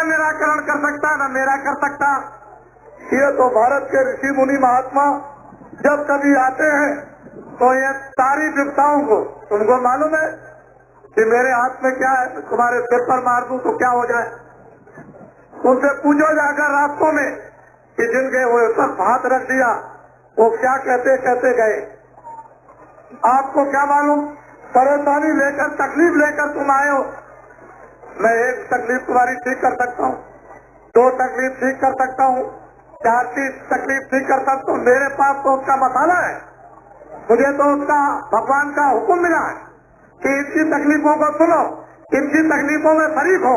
निराकरण कर सकता न मेरा कर सकता। ये तो भारत के ऋषि मुनि महात्मा जब कभी आते हैं तो ये सारी विपदाओं को, तुमको मालूम है कि मेरे हाथ में क्या है, तुम्हारे सिर पर मार दूं तो क्या हो जाए। उनसे पूछो जाकर रास्तों में कि जिनके वो सब हाथ रख दिया वो क्या कहते कहते गए। आपको क्या मालूम, परेशानी लेकर तकलीफ लेकर तुम आए हो। मैं एक तकलीफ तुम्हारी ठीक कर सकता हूँ, 2 तकलीफ ठीक कर सकता हूँ, 4 तकलीफ ठीक कर सकता हूँ। मेरे पास तो उसका मसाला है, मुझे तो उसका भगवान का हुक्म मिला है कि इनकी तकलीफों को सुनो, इनकी तकलीफों में शरीक हो,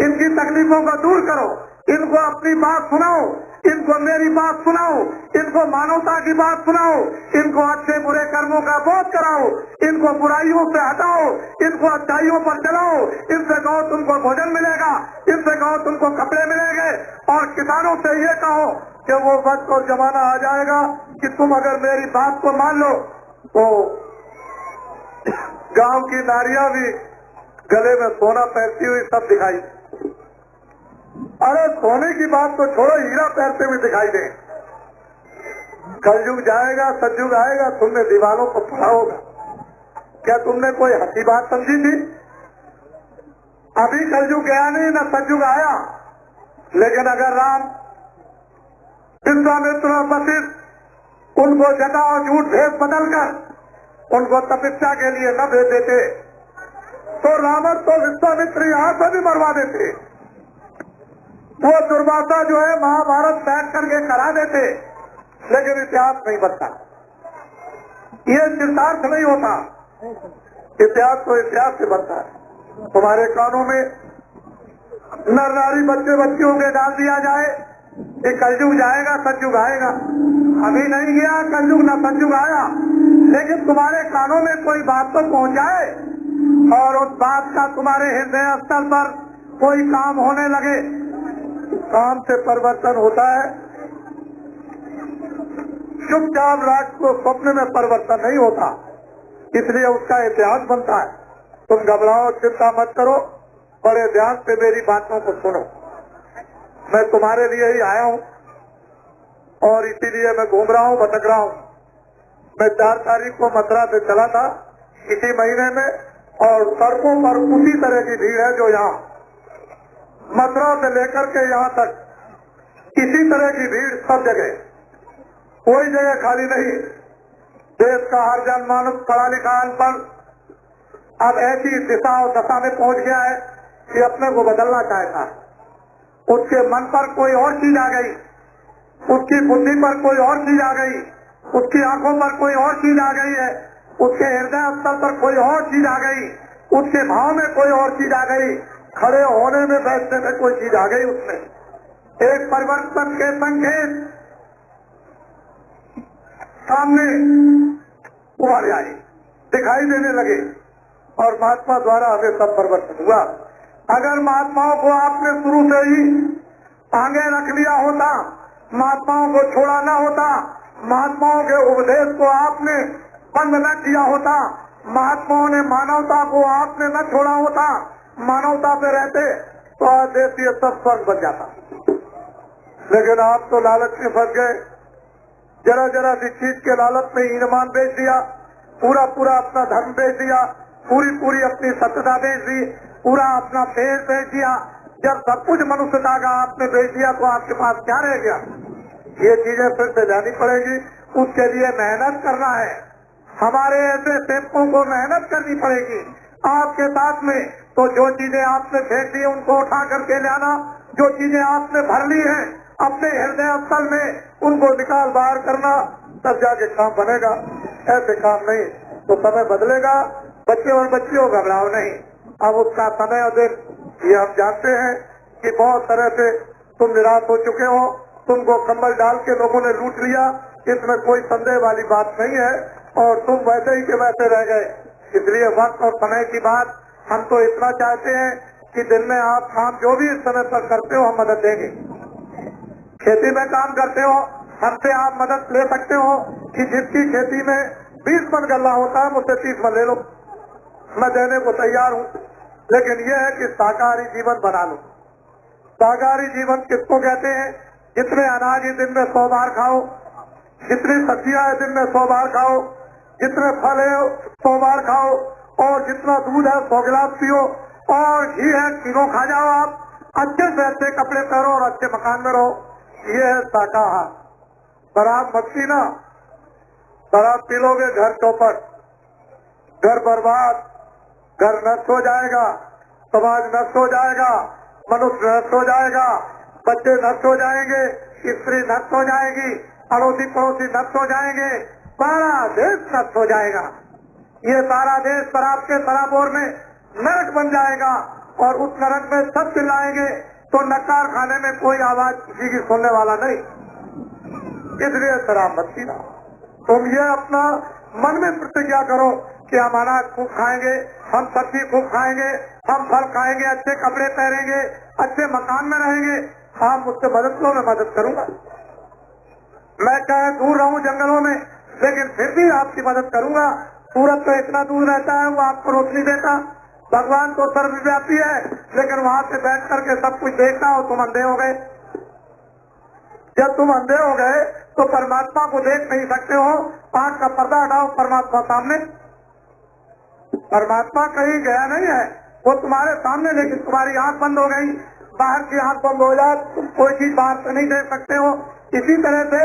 इनकी तकलीफों को दूर करो, इनको अपनी बात सुनाओ, इनको मेरी बात सुनाओ, इनको मानवता की बात सुनाओ, इनको अच्छे बुरे कर्मों का बोध कराओ, इनको बुराइयों से हटाओ, इनको अच्छाइयों पर चलाओ। इनसे कहो तुमको भोजन मिलेगा, इनसे कहो तुमको कपड़े मिलेंगे। और किसानों से ये कहो कि वो वक्त और जमाना आ जाएगा कि तुम अगर मेरी बात को मान लो तो गांव की नारियां भी गले में सोना पहनती हुई सब दिखाई। अरे सोने की बात तो छोड़ो, हीरा पहनते हुए दिखाई दे। कलयुग जाएगा, सतयुग आएगा, तुमने दीवारों को पढ़ा होगा। क्या तुमने कोई हंसी बात समझी थी? अभी कलयुग गया नहीं, न सतयुग आया। लेकिन अगर राम विश्वामित्र और वशिष्ठ उनको जटा और झूठ भेद बदलकर उनको तपस्या के लिए न भेज देते तो रावण तो विश्वामित्र यहाँ से भी मरवा देते। वो दुर्वासा जो है महाभारत बैठ करके करा देते, लेकिन इतिहास नहीं बनता, ये चितार्थ नहीं होता। इतिहास तो इतिहास से बनता है। तुम्हारे कानों में नर नारी बच्चे बच्चियों के डाल दिया जाए कि कलयुग जाएगा सतयुग आएगा। अभी नहीं गया कलयुग, न सतयुग आया, लेकिन तुम्हारे कानों में कोई बात तो पहुंचाए और उस बात का तुम्हारे हृदय स्तर पर कोई काम होने लगे। काम से परिवर्तन होता है, चुपचाप रात को स्वप्न में परिवर्तन नहीं होता, इसलिए उसका इतिहास बनता है। तुम घबराओ, चिंता मत करो, बड़े ध्यान से मेरी बातों को सुनो। मैं तुम्हारे लिए ही आया हूँ और इसीलिए मैं घूम रहा हूँ, भटक रहा हूँ। मैं 4 तारीख को मथुरा से चला था इसी महीने में, और सड़कों पर उसी तरह की भीड़ है जो यहाँ मथुरा से लेकर के यहाँ तक इसी तरह की भीड़ सब जगह, कोई जगह खाली नहीं। देश का हर जन मानुष पढ़ा लिखा अनपढ़ अब ऐसी दिशा और दशा में पहुंच गया है कि अपने को बदलना चाहता है। उसके मन पर कोई और चीज आ गई, उसकी बुद्धि पर कोई और चीज आ गई, उसकी आंखों पर कोई और चीज आ गई है, उसके हृदय स्तर पर कोई और चीज आ गई, उसके भाव में कोई और चीज आ गई, खड़े होने में बैठने में कोई चीज आ गई। उसमें एक परिवर्तन के संकेत सामने उभर आई, दिखाई देने लगे, और महात्मा द्वारा हमें सब परिवर्तन हुआ। अगर महात्माओं को आपने शुरू से ही आगे रख लिया होता, महात्माओं को छोड़ा ना होता, महात्माओं के उपदेश को आपने बंद न किया होता, महात्माओं ने मानवता को आपने न छोड़ा होता, मानवता पे रहते तो आज देश ये सब स्वर्ग बन जाता। लेकिन आप तो लालच में फंस गए, जरा जरा सी चीज के लालच में ईमान बेच दिया, पूरा पूरा अपना धर्म बेच दिया, पूरी पूरी अपनी सत्यता बेच दी, पूरा अपना पेड़ बेच दिया। जब सब कुछ मनुष्यता का आपने बेच दिया तो आपके पास क्या रह गया? ये चीजें फिर से जानी पड़ेगी, उसके लिए मेहनत करना है। हमारे ऐसे सेवकों को मेहनत करनी पड़ेगी आपके साथ में। तो जो चीजें आपने फेंक दी उनको उठा करके लाना, जो चीजें आपने भर ली है अपने हृदय स्थल में उनको निकाल बाहर करना, तब जाके काम बनेगा। ऐसे काम नहीं तो समय बदलेगा। बच्चे और बच्चियों घबराओ नहीं, अब उसका समय और दिन ये हम जानते हैं कि बहुत तरह से तुम निराश हो चुके हो, तुमको कंबल डाल के लोगों ने लूट लिया, इसमें कोई संदेह वाली बात नहीं है, और तुम वैसे ही के वैसे रह गए। इसलिए वक्त और समय की बात हम तो इतना चाहते हैं कि दिन में आप काम जो भी इस समय पर करते हो हम मदद देंगे। खेती में काम करते हो हमसे आप मदद ले सकते हो कि जिसकी खेती में 20 मन गल्ला होता है मुझसे 30 मन ले लो, मैं देने को तैयार हूँ। लेकिन यह है कि शाकाहारी जीवन बना लो। शाकाहारी जीवन किसको कहते हैं? जितने अनाज ही दिन में 100 बार खाओ, जितनी सब्जियां है दिन में 100 बार खाओ, जितने फल है 100 बार खाओ, और जितना दूध है 100 गिलास पियो, और घी है किलो खा जाओ। आप अच्छे से अच्छे कपड़े पहनो और अच्छे मकान में रहो। ये है शाकाहार। शराब मत पीना, शराब पी लोगे घर चौपट, घर बर्बाद, घर नष्ट हो जाएगा, समाज नष्ट हो जाएगा, मनुष्य नष्ट हो जाएगा, बच्चे नष्ट हो जाएंगे, स्त्री नष्ट हो जाएगी, अड़ोसी पड़ोसी नष्ट हो जाएंगे, सारा देश नष्ट हो जाएगा। ये सारा देश शराब के शराबोर में नरक बन जाएगा, और उस नरक में सब चिल्लाएंगे तो नकार खाने में कोई आवाज किसी की सुनने वाला नहीं। इसलिए शराब मत पीना। तुम ये अपना मन में प्रतिज्ञा करो कि हम अनाज खूब खाएंगे, हम सब्जी खूब खाएंगे, हम फल खाएंगे, अच्छे कपड़े पहनेंगे, अच्छे मकान में रहेंगे। हाँ, मुझसे मदद लो, मैं मदद करूंगा। मैं चाहे दूर रहूं जंगलों में, लेकिन फिर भी आपकी मदद करूंगा। सूरज तो इतना दूर रहता है, वो आपको रोशनी देता। भगवान तो सर्वव्यापी है, लेकिन वहाँ से बैठ करके सब कुछ देखता हो। तुम अंधे हो गए। जब तुम अंधे हो गए तो परमात्मा को देख नहीं सकते हो। आँख का पर्दा हटाओ, परमात्मा सामने। परमात्मा कहीं गया नहीं है, वो तुम्हारे सामने, लेकिन तुम्हारी आँख बंद हो गई। बाहर की आँख बंद हो जाए, तुम कोई चीज बाहर से नहीं देख सकते हो। इसी तरह से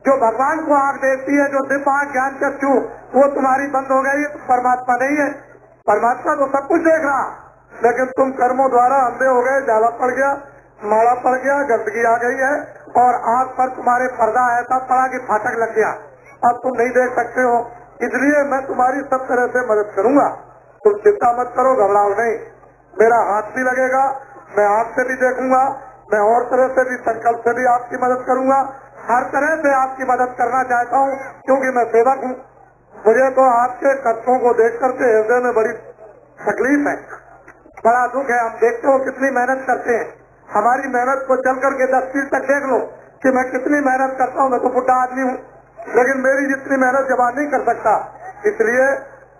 जो भगवान को आँख देखती है, जो दिव्य आँख ज्ञान चक्षु, वो तुम्हारी बंद हो गई, परमात्मा नहीं है। परमात्मा तो सब कुछ देख रहा, लेकिन तुम कर्मों द्वारा अंधे हो गए, जाला पड़ गया, माला पड़ गया, गंदगी आ गई है, और आँख पर तुम्हारे पर्दा ऐसा पड़ा कि फाटक लग गया। अब तुम नहीं देख सकते हो। इसलिए मैं तुम्हारी सब तरह से मदद करूंगा। तुम चिंता मत करो, घबराओ नहीं। मेरा हाथ भी लगेगा, मैं आँख से भी देखूंगा, मैं और तरह से भी, संकल्प से भी आपकी मदद करूंगा। हर तरह से आपकी मदद करना चाहता हूँ, क्योंकि मैं सेवक हूँ। मुझे तो आपके कष्टों को देख करके हृदय में बड़ी तकलीफ है, बड़ा दुख है। हम देखते हो कितनी मेहनत करते हैं। हमारी मेहनत को चल करके 10 फीट तक देख लो कि मैं कितनी मेहनत करता हूँ। मैं तो बुढ़ा आदमी हूँ, लेकिन मेरी जितनी मेहनत जमा नहीं कर सकता। इसलिए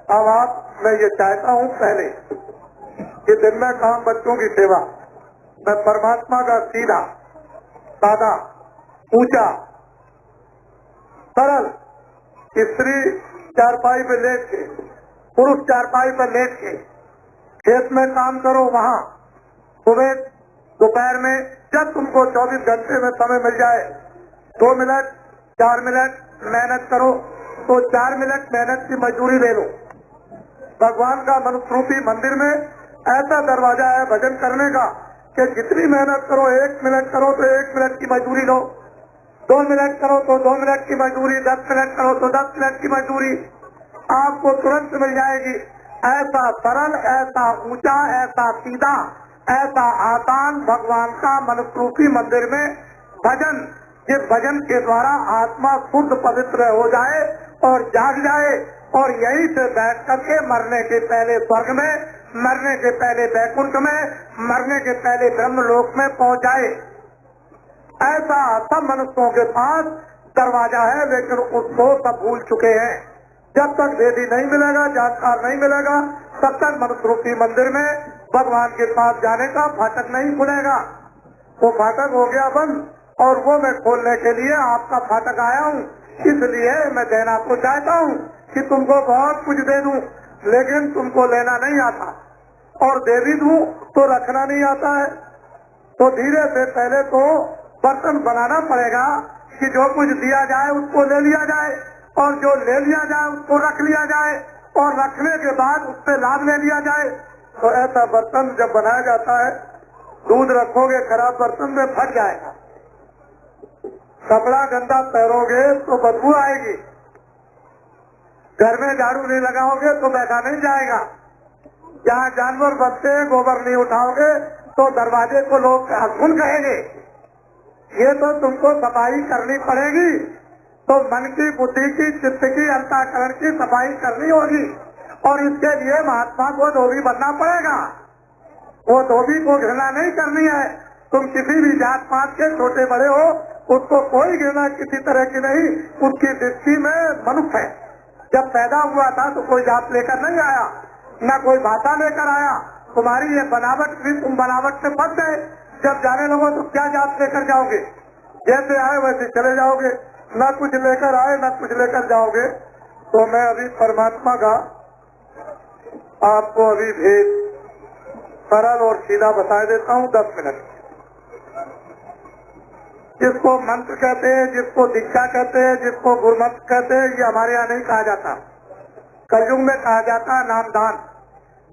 अब आप, मैं ये चाहता हूँ पहले कि दिन में काम बच्चों की सेवा, मैं परमात्मा का सीधा सादा ऊंचा सरल, स्त्री चारपाई पे लेट के, पुरुष चारपाई पर लेट के खेत में काम करो। वहाँ सुबह दोपहर में जब तुमको 24 घंटे में समय मिल जाए, 2 मिनट 4 मिनट मेहनत करो, तो 4 मिनट मेहनत की मजदूरी ले लो। भगवान का मनुष्य रूपी मंदिर में ऐसा दरवाजा है भजन करने का कि जितनी मेहनत करो, 1 मिनट करो तो 1 मिनट की मजदूरी लो, 2 मिनट करो तो 2 मिनट की मजदूरी, 10 मिनट करो तो 10 मिनट की मजदूरी आपको तुरंत मिल जाएगी। ऐसा सरल, ऐसा ऊंचा, ऐसा सीधा, ऐसा आसान भगवान का मनुष्य रूपी मंदिर में भजन, जिस भजन के द्वारा आत्मा शुद्ध पवित्र हो जाए और जाग जाए, और यहीं से बैठ करके मरने के पहले स्वर्ग में, मरने के पहले वैकुंठ में, मरने के पहले ब्रह्मलोक में पहुंच जाए। ऐसा सब मनुष्यों के पास दरवाजा है, लेकिन उसको सब भूल चुके हैं। जब तक वेदी नहीं मिलेगा, जानकार नहीं मिलेगा, तब तक मनुष्य रूपी मंदिर में भगवान के पास जाने का फाटक नहीं खुलेगा। वो फाटक हो गया बंद, और वो मैं खोलने के लिए आपका फाटक आया हूँ। इसलिए मैं देना तो चाहता हूँ कि तुमको बहुत कुछ दे दूं, लेकिन तुमको लेना नहीं आता, और दे भी दूं तो रखना नहीं आता है। तो धीरे से पहले तो बर्तन बनाना पड़ेगा कि जो कुछ दिया जाए उसको ले लिया जाए, और जो ले लिया जाए उसको रख लिया जाए, और रखने के बाद उससे लाभ ले लिया जाए। तो ऐसा बर्तन जब बनाया जाता है, दूध रखोगे खराब बर्तन में फट जाएगा, कपड़ा गंदा पहनोगे तो बदबू आएगी, घर में झाड़ू नहीं लगाओगे तो बैठा नहीं जाएगा, जहाँ जानवर बसते गोबर नहीं उठाओगे तो दरवाजे को लोग हसमुन कहेंगे। ये तो तुमको सफाई करनी पड़ेगी। तो मन की, बुद्धि की, चित्त की, अंतःकरण की सफाई करनी होगी, और इसके लिए महात्मा को धोबी बनना पड़ेगा। वो धोबी को घृणा नहीं करनी है। तुम किसी भी जात पात के छोटे बड़े हो, उसको कोई घृणा किसी तरह की नहीं। उसकी दृष्टि में मनुष्य है। जब पैदा हुआ था तो कोई जात लेकर नहीं आया, न कोई भाषा लेकर आया। तुम्हारी ये बनावट भी, तुम बनावट से फंस गए, जब जाने लगो तो क्या जात लेकर जाओगे? जैसे आए वैसे चले जाओगे, न कुछ लेकर आए न कुछ लेकर जाओगे। तो मैं अभी परमात्मा का आपको अभी भेद सरल और सीधा बता देता हूँ 10 मिनट। जिसको मंत्र कहते हैं, जिसको दीक्षा कहते हैं, जिसको गुरुमंत्र कहते हैं, ये हमारे यहाँ नहीं कहा जाता। कलयुग में कहा जाता है नामदान।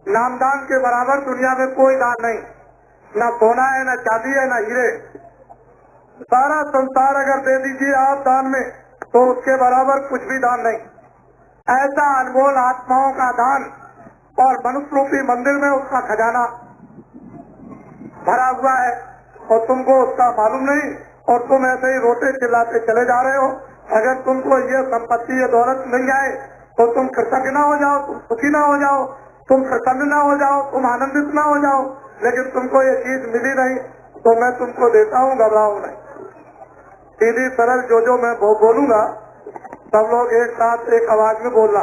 नामदान के बराबर दुनिया में कोई दान नहीं, न सोना है, न चांदी है, न हीरे। सारा संसार अगर दे दीजिए आप दान में तो उसके बराबर कुछ भी दान नहीं। ऐसा अनमोल आत्माओं का दान और मनुष्य रूपी मंदिर में उसका खजाना भरा हुआ है और तुमको उसका मालूम नहीं, और तुम ऐसे ही रोते चिल्लाते चले जा रहे हो। अगर तुमको ये संपत्ति, ये दौलत मिल जाए तो तुम कृतज्ञ न हो जाओ, तुम सुखी न हो जाओ, तुम प्रसन्न न हो जाओ, तुम आनंदित न हो जाओ। लेकिन तुमको ये चीज मिली नहीं तो मैं तुमको देता हूँ, घबराओ नहीं। सीधी सरल जो मैं बोलूंगा सब लोग एक साथ एक आवाज में बोलना।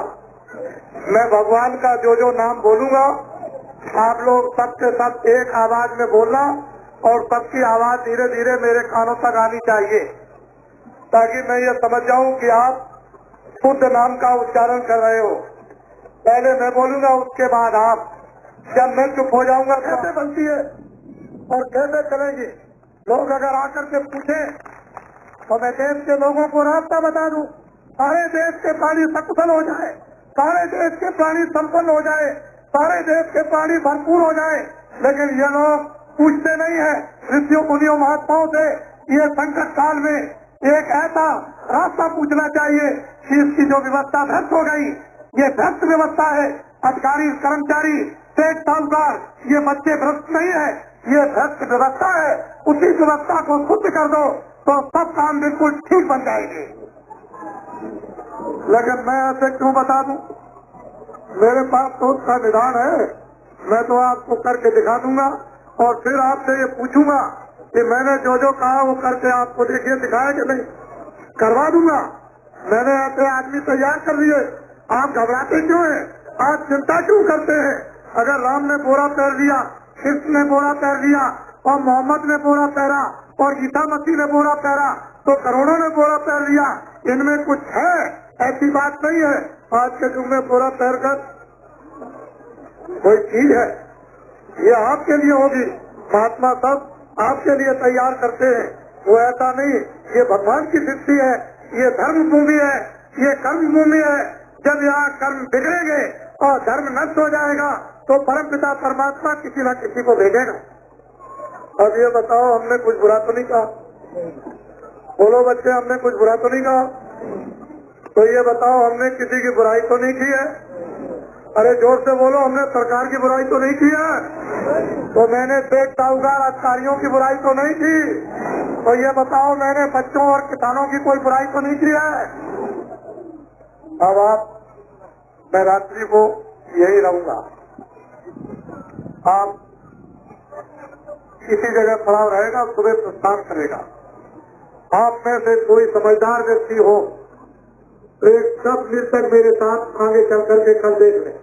मैं भगवान का जो नाम बोलूंगा आप लोग सबके सब एक आवाज में बोलना, और सबकी आवाज धीरे धीरे मेरे कानों तक आनी चाहिए, ताकि मैं ये समझ जाऊं कि आप शुद्ध नाम का उच्चारण कर रहे हो। पहले मैं बोलूंगा, उसके बाद आप। जब मैं चुप हो जाऊंगा कैसे बनती है और कैसे चलेगी? लोग अगर आकर के पूछे तो मैं देश के लोगों को रास्ता बता दूं, सारे देश के प्राणी सकुशल हो जाए, सारे देश के प्राणी संपन्न हो जाए, सारे देश के प्राणी भरपूर हो जाए। लेकिन ये लोग पूछते नहीं है ऋषियों मुनियों महात्माओं से। ये संकट काल में एक ऐसा रास्ता पूछना चाहिए कि इसकी जो व्यवस्था भ्रष्ट हो गई, ये भ्रष्ट व्यवस्था है। अधिकारी, कर्मचारी, सेठ, साहूकार, ये बच्चे भ्रष्ट नहीं है, ये भ्रष्ट व्यवस्था है। उसी व्यवस्था को शुद्ध कर दो तो सब काम बिल्कुल ठीक बन जाएंगे। लेकिन मैं ऐसे क्यों बता दूं? मेरे पास तो उसका निदान है, मैं तो आपको करके दिखा दूंगा और फिर आपसे ये पूछूंगा कि मैंने जो कहा वो करके आपको देखिए दिखाया कि नहीं, करवा दूंगा। मैंने ऐसे आदमी तैयार कर दिए, आप घबराते क्यों हैं? आप चिंता क्यों करते हैं? अगर राम ने बोरा पैर लिया, कृष्ण ने बोरा पैर लिया और मोहम्मद ने बोरा पैरा और गीता मसीह ने बोरा पैरा तो करोड़ों ने बोरा पैर लिया। इनमें कुछ है? ऐसी बात नहीं है। आज के युग में बोरा पैर कर कोई चीज है, ये आपके लिए होगी। महात्मा सब आपके लिए तैयार करते हैं, वो ऐसा नहीं। ये भगवान की सृष्टि है, ये धर्म भूमि है, ये कर्म भूमि है। जब यहाँ कर्म बिगड़ेंगे और धर्म नष्ट हो जाएगा तो परमपिता परमात्मा किसी न किसी को भेजेगा। अब ये बताओ, हमने कुछ बुरा तो नहीं कहा? बोलो बच्चे, हमने कुछ बुरा तो नहीं कहा? तो ये बताओ, हमने किसी की बुराई तो नहीं की है? अरे जोर से बोलो, हमने सरकार की बुराई तो नहीं की है? तो मैंने सेठ, साहूकार, अधिकारियों की बुराई तो नहीं की? तो ये बताओ, मैंने बच्चों और किसानों की कोई बुराई तो नहीं की है? अब मैं रात्रि को यही रहूंगा। आप किसी जगह खड़ा रहेगा, सुबह प्रस्थान करेगा। आप में से कोई समझदार व्यक्ति हो तो एक सब तक मेरे साथ आगे चल करके कल देख ले।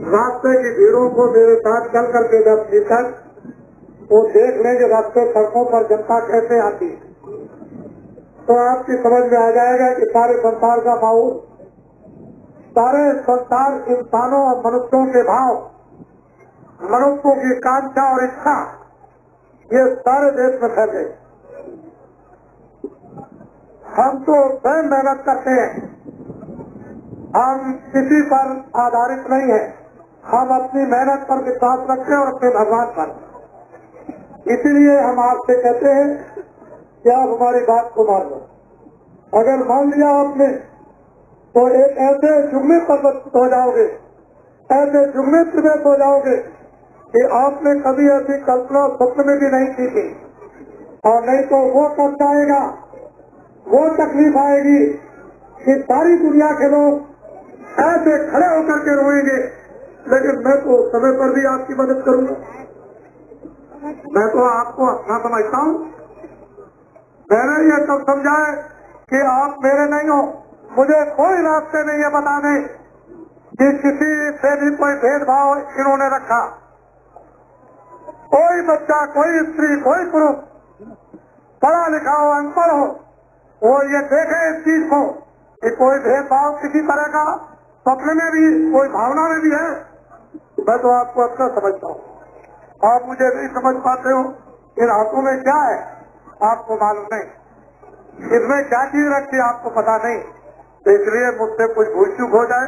रास्ते की भीड़ों को मेरे साथ चल करके 10 मिनट तक वो देख लें कि रास्ते सड़कों पर जनता कैसे आती है, तो आपकी समझ में आ जाएगा कि सारे संसार का माहौल, सारे संसार इंसानों और मनुष्यों के भाव, मनुष्यों की कांक्षा और इच्छा, ये सारे देश में फैल गए। हम तो स्वयं मेहनत करते हैं, हम किसी पर आधारित नहीं है। हम अपनी मेहनत पर विश्वास रखते हैं और अपने भगवान पर। इसीलिए हम आपसे कहते हैं कि आप हमारी बात को मान लो। अगर मान लिया आपने तो एक ऐसे युग में परिवर्तित हो जाओगे, ऐसे युग में प्रवेश हो जाओगे कि आपने कभी ऐसी कल्पना स्वप्न में भी नहीं की थी। और नहीं तो वो कष्ट आएगा, वो तकलीफ आएगी कि सारी दुनिया के लोग ऐसे खड़े होकर के रोएंगे। लेकिन मैं तो समय पर भी आपकी मदद करूंगा। मैं तो आपको अपना समझता हूँ। मैंने ये सब समझा है कि आप मेरे नहीं हो। मुझे कोई रास्ते नहीं है बताने कि किसी से भी कोई भेदभाव इन्होंने रखा। कोई बच्चा, कोई स्त्री, कोई पुरुष, पढ़ा लिखा हो, अनपढ़ हो, वो ये देखे इस चीज को कि कोई भेदभाव किसी तरह का सपने में भी, कोई भावना में भी है। मैं तो आपको अपना समझता हूँ, आप मुझे नहीं समझ पाते हो। इन हाथों में क्या है आपको मालूम नहीं, इसमें क्या चीज रखी आपको पता नहीं। तो इसलिए मुझसे कुछ भूल चूक हो जाए,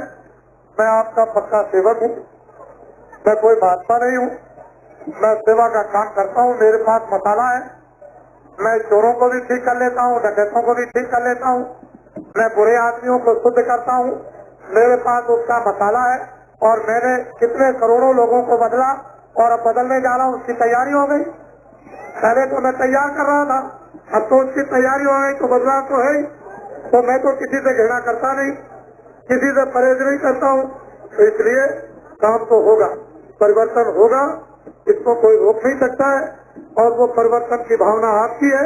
मैं आपका पक्का सेवक हूँ, मैं कोई महात्मा नहीं हूँ, मैं सेवा का काम करता हूँ। मेरे पास मसाला है, मैं चोरों को भी ठीक कर लेता हूँ, डकैतों को भी ठीक कर लेता हूँ, मैं बुरे आदमियों को शुद्ध करता हूँ। मेरे पास उसका मसाला है और मैंने कितने करोड़ों लोगों को बदला और अब बदलने जा रहा हूँ, उसकी तैयारी हो गई। पहले तो मैं तैयार कर रहा था, अब तो उसकी तैयारी हो गई, तो बदलाव तो है ही। तो मैं तो किसी से घृणा करता नहीं, किसी से परहेज नहीं करता हूँ। तो इसलिए काम तो होगा, परिवर्तन होगा, इसको कोई रोक नहीं सकता है। और वो परिवर्तन की भावना आपकी है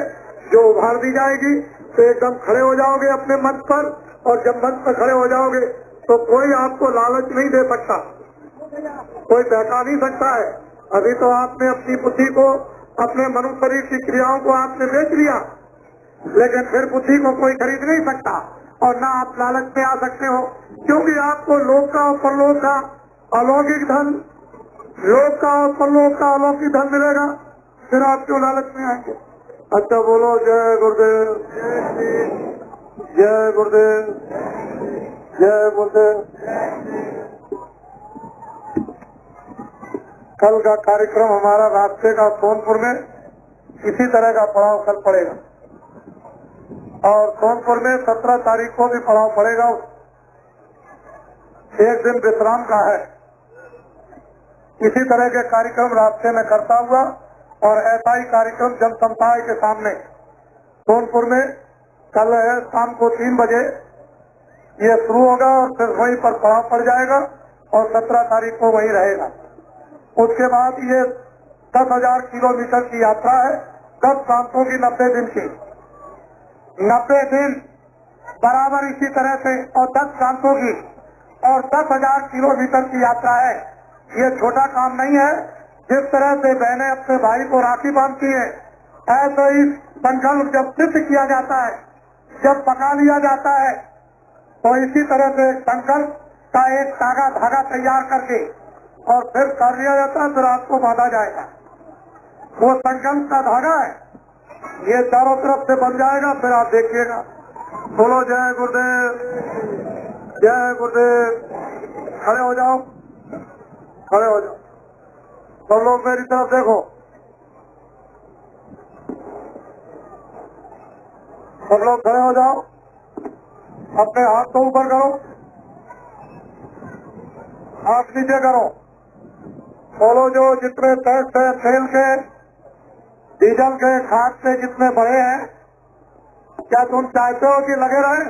जो उभार दी जाएगी, तो एकदम खड़े हो जाओगे अपने मंच पर, और जब मंच पर खड़े हो जाओगे तो कोई आपको लालच नहीं दे सकता, कोई बहका नहीं सकता है। अभी तो आपने अपनी बुद्धि को, अपने मनुष्य शरीर की क्रियाओं को आपने बेच लिया, लेकिन फिर बुद्धि को कोई खरीद नहीं सकता और ना आप लालच में आ सकते हो, क्योंकि आपको लोक का और परलोक का अलौकिक धन, लोक का और परलोक का अलौकिक धन मिलेगा, फिर आप क्यों लालच में आएंगे। अच्छा बोलो, जय गुरुदेव, जय गुरुदेव, जय गुरुदेव। कल का कार्यक्रम हमारा रास्ते का सोनपुर में इसी तरह का पड़ाव कल पड़ेगा, और सोनपुर में 17 तारीख को भी पड़ाव पड़ेगा। एक दिन विश्राम का है। इसी तरह के कार्यक्रम रास्ते में करता हुआ और ऐसा ही कार्यक्रम जनसमुदाय के सामने सोनपुर में कल है, शाम को 3 बजे ये शुरू होगा और फिर वहीं पर पड़ाव पड़ जाएगा और 17 तारीख को वहीं रहेगा। उसके बाद ये 10,000 किलोमीटर की यात्रा है, 10 प्रांतों की 90 दिन की, 90 दिन बराबर इसी तरह से, और 10 प्रांतों की और 10,000 किलोमीटर की यात्रा है। ये छोटा काम नहीं है। जिस तरह से बहनें अपने भाई को राखी बांधती है, ऐसे ही संकल्प जब सिद्ध किया जाता है, जब पका लिया जाता है, तो इसी तरह से संकल्प का एक धागा तैयार करके और फिर कर लिया जाता है, फिर आपको बांधा जाएगा। वो संकल्प का धागा है, ये चारों तरफ से बन जाएगा, फिर आप देखिएगा। बोलो जय गुरुदेव, जय गुरुदेव। खड़े हो जाओ, खड़े हो जाओ, सब लोग मेरी तरफ देखो, सब लोग खड़े हो जाओ, अपने हाथ को ऊपर करो, हाथ नीचे करो। बोलो, जो जितने टैक्स है, तेल के, डीजल के, खाद के जितने बढ़े हैं, क्या तुम चाहते हो कि लगे रहे?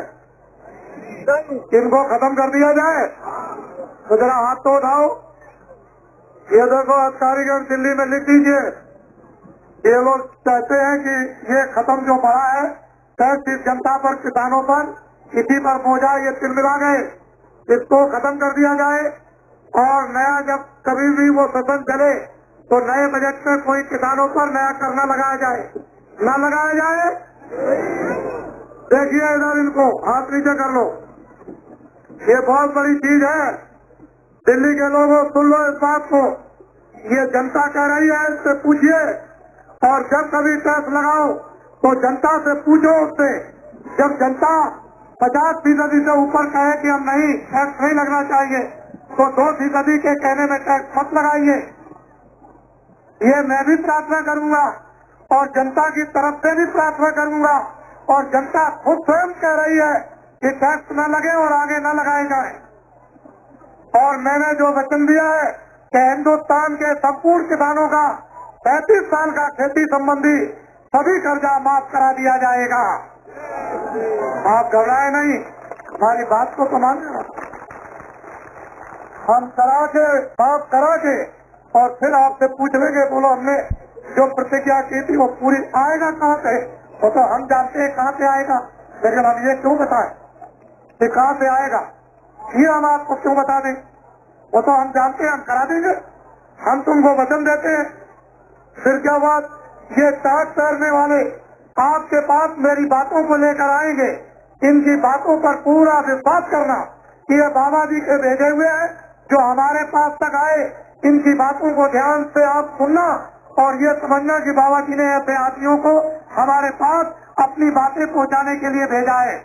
इनको खत्म कर दिया जाए? तो जरा हाथ तो उठाओ। ये देखो, अधिकारीगण दिल्ली में लिख दीजिए, ये लोग चाहते हैं कि ये खत्म जो बढ़ा है टैक्स इस जनता पर, किसानों पर, इसी पर बोझा ये तिलमिला गए, इसको खत्म कर दिया जाए। और नया जब कभी भी वो सदन चले तो नए बजट में कोई किसानों पर नया करना लगाया जाए, ना लगाया जाए। देखिए इधर, इनको हाथ नीचे कर लो, ये बहुत बड़ी चीज है। दिल्ली के लोगों सुन लो इस बात को, ये जनता कह रही है, इससे पूछिए। और जब कभी टैक्स लगाओ तो जनता से पूछो उससे। जब जनता 50% से ऊपर कहे कि हम नहीं, टैक्स नहीं लगना चाहिए, तो 2% के कहने में टैक्स मत लगाइए। ये मैं भी प्रार्थना करूंगा और जनता की तरफ से भी प्रार्थना करूंगा, और जनता खुद स्वयं कह रही है कि टैक्स न लगे और आगे न लगाए जाए। और मैंने जो वचन दिया है कि हिंदुस्तान के संपूर्ण किसानों का 35 साल का खेती संबंधी सभी कर्जा माफ करा दिया जाएगा। आप घबराए नहीं, हमारी बात को तो मानिए। हम करा के, माफ करा के, और फिर आपसे पूछ लेंगे, बोलो हमने जो प्रतिज्ञा की थी वो पूरी, आएगा कहाँ से? वो तो हम जानते हैं कहाँ से आएगा, लेकिन हम ये क्यों बताएं कि कहाँ से आएगा? ये हम आपको क्यों बता दें? वो तो हम जानते हैं, हम करा देंगे। हम तुमको वचन देते हैं फिर क्या बात, ये टाट तैरने वाले आपके पास मेरी बातों को लेकर आएंगे, इनकी बातों पर पूरा विश्वास करना कि ये बाबा जी के भेजे हुए हैं जो हमारे पास तक आए। इनकी बातों को ध्यान से आप सुनना और ये समझना कि बाबा जी ने ऐसे आदमियों को हमारे पास अपनी बातें पहुंचाने के लिए भेजा है।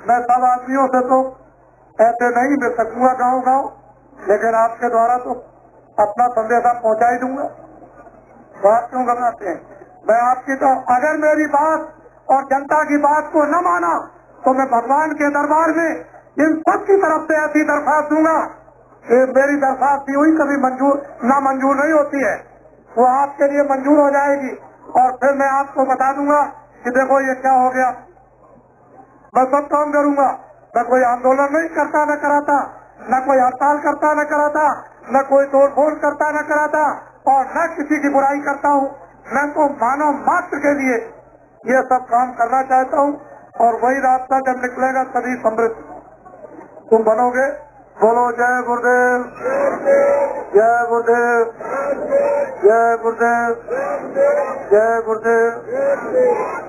मैं सब आदमियों से तो ऐसे नहीं मिल सकूंगा गाँव गाँव, लेकिन आपके द्वारा तो अपना संदेशा पहुंचा ही दूंगा। तो आप क्यों घबराते हैं? मैं आपकी तो अगर मेरी बात और जनता की बात को न माना तो मैं भगवान के दरबार में इन सब की तरफ से ऐसी दरखास्त दूंगा कि मेरी दरखास्त हुई कभी मंजूर ना मंजूर नहीं होती है, वो आपके लिए मंजूर हो जाएगी। और फिर मैं आपको बता दूंगा कि देखो ये क्या हो गया। मैं सब काम करूंगा, न कोई आंदोलन नहीं करता न कराता, न कोई हड़ताल करता न कराता, न कोई तोड़फोड़ करता न कराता, और न किसी की बुराई करता हूँ। मैं तो मानव मात्र के लिए ये सब काम करना चाहता हूँ, और वही रास्ता जब निकलेगा तभी समृद्ध तुम बनोगे। बोलो जय गुरुदेव, जय गुरुदेव, जय गुरुदेव, जय गुरुदेव।